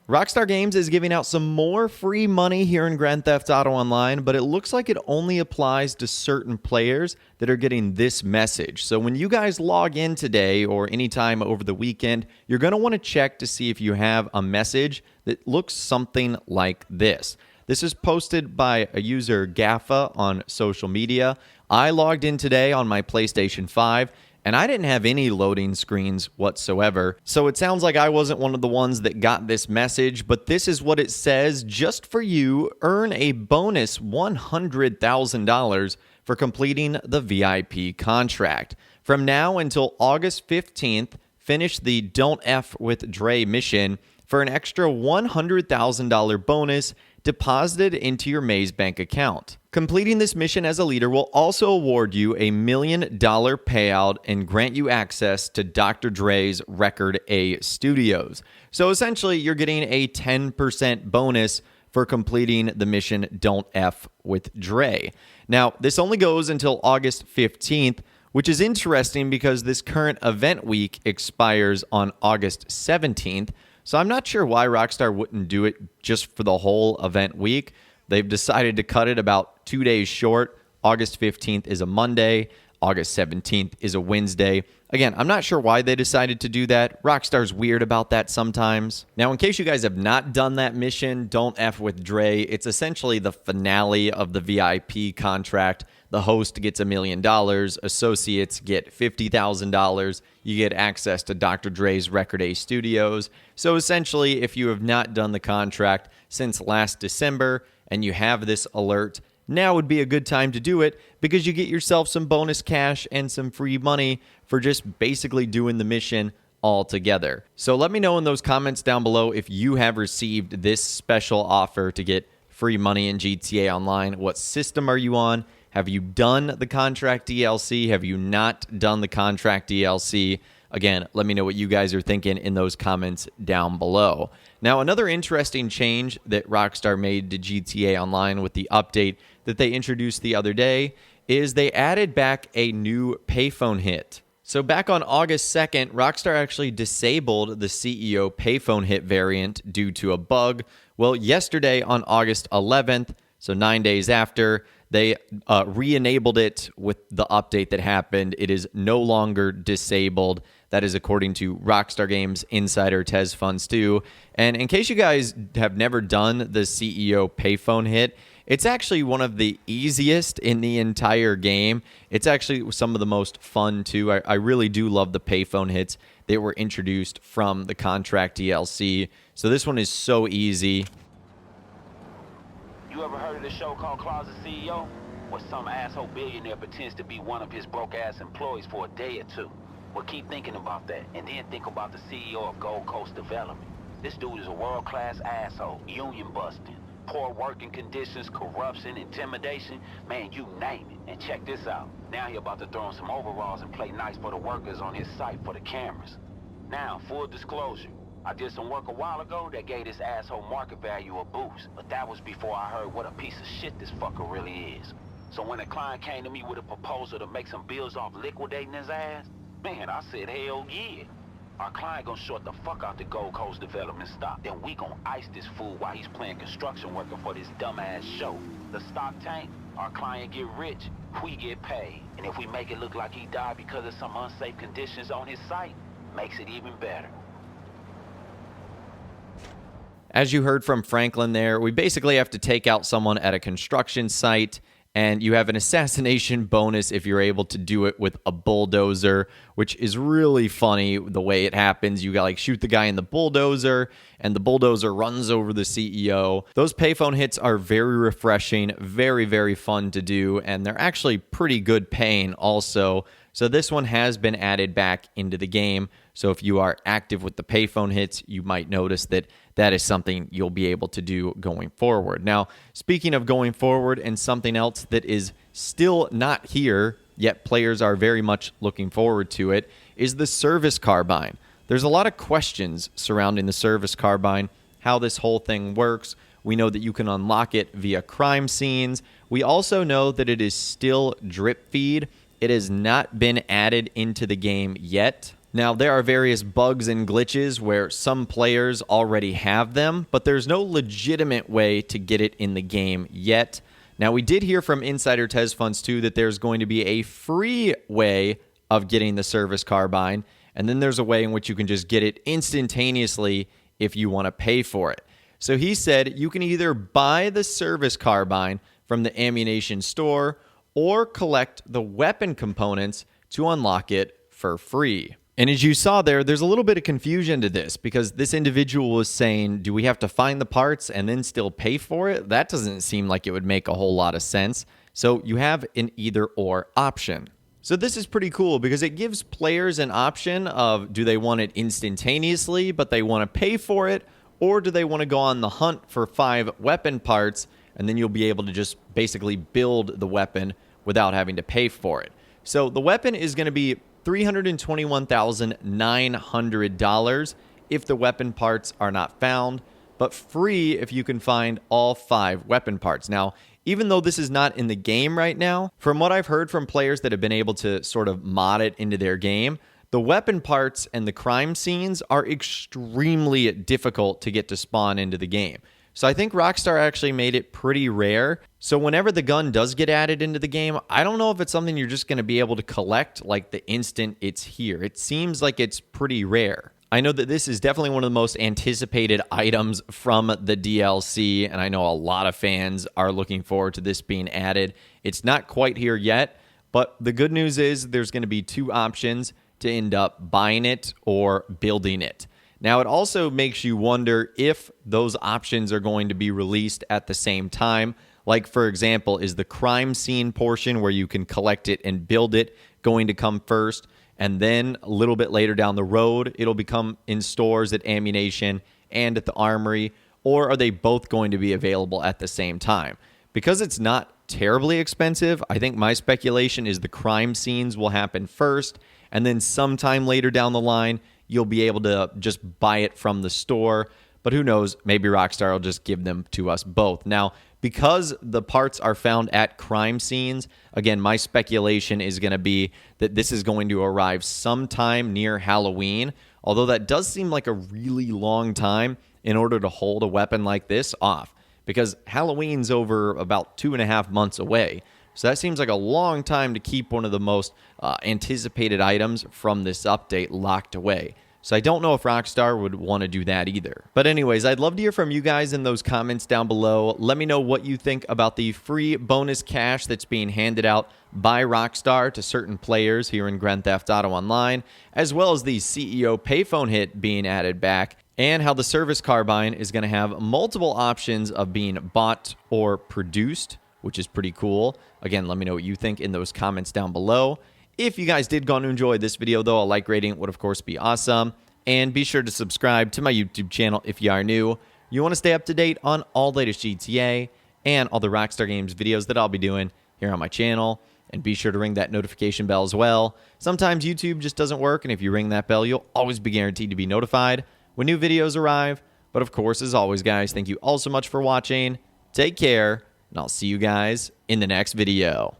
Rockstar Games is giving out some more free money here in Grand Theft Auto Online, but it looks like it only applies to certain players that are getting this message. So when you guys log in today or anytime over the weekend, you're going to want to check to see if you have a message that looks something like this. This is posted by a user Gaffa on social media. I logged in today on my PlayStation 5, and I didn't have any loading screens whatsoever. So it sounds like I wasn't one of the ones that got this message, but this is what it says. Just for you, earn a bonus $100,000 for completing the VIP contract. From now until August 15th, finish the Don't F with Dre mission for an extra $100,000 bonus deposited into your Maze Bank account. Completing this mission as a leader will also award you a $1 million payout and grant you access to Dr. Dre's Record A Studios. So essentially, you're getting a 10% bonus for completing the mission Don't F with Dre. Now, this only goes until August 15th, which is interesting because this current event week expires on August 17th. So I'm not sure why Rockstar wouldn't do it just for the whole event week. They've decided to cut it about 2 days short. August 15th is a Monday. August 17th is a Wednesday. Again, I'm not sure why they decided to do that. Rockstar's weird about that sometimes. Now, in case you guys have not done that mission, Don't F with Dre, it's essentially the finale of the VIP contract. The host gets $1 million. Associates get $50,000. You get access to Dr. Dre's Record A Studios. So essentially, if you have not done the contract since last December and you have this alert, now would be a good time to do it because you get yourself some bonus cash and some free money for just basically doing the mission all together. So let me know in those comments down below if you have received this special offer to get free money in GTA Online. What system are you on? Have you done the contract DLC? Have you not done the contract DLC? Again, let me know what you guys are thinking in those comments down below. Now, another interesting change that Rockstar made to GTA Online with the update that they introduced the other day is they added back a new payphone hit. So back on August 2nd, Rockstar actually disabled the CEO payphone hit variant due to a bug. Well, yesterday on August 11th, so 9 days after, they re-enabled it with the update that happened. It is no longer disabled. That is according to Rockstar Games insider Tez Funds 2. And in case you guys have never done the CEO payphone hit, it's actually one of the easiest in the entire game. It's actually some of the most fun, too. I really do love the payphone hits that were introduced from the contract DLC. So this one is so easy. You ever heard of this show called Closet CEO? Where some asshole billionaire pretends to be one of his broke-ass employees for a day or two. Well, keep thinking about that, and then think about the CEO of Gold Coast Development. This dude is a world-class asshole, union-busting, poor working conditions, corruption, intimidation, man, you name it. And check this out. Now he about to throw on some overalls and play nice for the workers on his site for the cameras. Now, full disclosure. I did some work a while ago that gave this asshole market value a boost, but that was before I heard what a piece of shit this fucker really is. So when a client came to me with a proposal to make some bills off liquidating his ass, man, I said, hell yeah. Our client gonna short the fuck out the Gold Coast Development stock. Then we gonna ice this fool while he's playing construction worker for this dumbass show. The stock tank, our client get rich, we get paid. And if we make it look like he died because of some unsafe conditions on his site, makes it even better. As you heard from Franklin there, we basically have to take out someone at a construction site, and you have an assassination bonus if you're able to do it with a bulldozer, which is really funny the way it happens. You got shoot the guy in the bulldozer, and the bulldozer runs over the CEO. Those payphone hits are very refreshing, very, very fun to do, and they're actually pretty good paying also. So this one has been added back into the game. So if you are active with the payphone hits, you might notice that that is something you'll be able to do going forward. Now, speaking of going forward and something else that is still not here, yet players are very much looking forward to it, is the service carbine. There's a lot of questions surrounding the service carbine, how this whole thing works. We know that you can unlock it via crime scenes. We also know that it is still drip feed. It has not been added into the game yet. Now, there are various bugs and glitches where some players already have them, but there's no legitimate way to get it in the game yet. Now, we did hear from Insider Tez Funds too that there's going to be a free way of getting the service carbine, and then there's a way in which you can just get it instantaneously if you want to pay for it. So he said you can either buy the service carbine from the ammunition store or collect the weapon components to unlock it for free. And as you saw there, there's a little bit of confusion to this because this individual was saying, do we have to find the parts and then still pay for it? That doesn't seem like it would make a whole lot of sense. So you have an either or option. So this is pretty cool because it gives players an option of do they want it instantaneously, but they want to pay for it, or do they want to go on the hunt for 5 weapon parts, and then you'll be able to just basically build the weapon without having to pay for it. So the weapon is going to be $321,900 if the weapon parts are not found, but free if you can find all 5 weapon parts. Now, even though this is not in the game right now, from what I've heard from players that have been able to sort of mod it into their game, the weapon parts and the crime scenes are extremely difficult to get to spawn into the game. So I think Rockstar actually made it pretty rare. So whenever the gun does get added into the game, I don't know if it's something you're just going to be able to collect like the instant it's here. It seems like it's pretty rare. I know that this is definitely one of the most anticipated items from the DLC, and I know a lot of fans are looking forward to this being added. It's not quite here yet, but the good news is there's going to be 2 options to end up buying it or building it. Now, it also makes you wonder if those options are going to be released at the same time. Like, for example, is the crime scene portion where you can collect it and build it going to come first? And then a little bit later down the road, it'll become in stores at ammunition and at the armory? Or are they both going to be available at the same time? Because it's not terribly expensive, I think my speculation is the crime scenes will happen first, and then sometime later down the line, you'll be able to just buy it from the store. But who knows, maybe Rockstar will just give them to us both. Now, because the parts are found at crime scenes, again, my speculation is going to be that this is going to arrive sometime near Halloween, although that does seem like a really long time in order to hold a weapon like this off, because Halloween's over about 2.5 months away. So that seems like a long time to keep one of the most anticipated items from this update locked away. So I don't know if Rockstar would want to do that either. But anyways, I'd love to hear from you guys in those comments down below. Let me know what you think about the free bonus cash that's being handed out by Rockstar to certain players here in Grand Theft Auto Online, as well as the CEO Payphone hit being added back, and how the service carbine is going to have multiple options of being bought or produced, which is pretty cool. Again, let me know what you think in those comments down below. If you guys did go on to enjoy this video, though, a like rating would, of course, be awesome. And be sure to subscribe to my YouTube channel if you are new. You want to stay up to date on all the latest GTA and all the Rockstar Games videos that I'll be doing here on my channel. And be sure to ring that notification bell as well. Sometimes YouTube just doesn't work, and if you ring that bell, you'll always be guaranteed to be notified when new videos arrive. But of course, as always, guys, thank you all so much for watching. Take care, and I'll see you guys in the next video.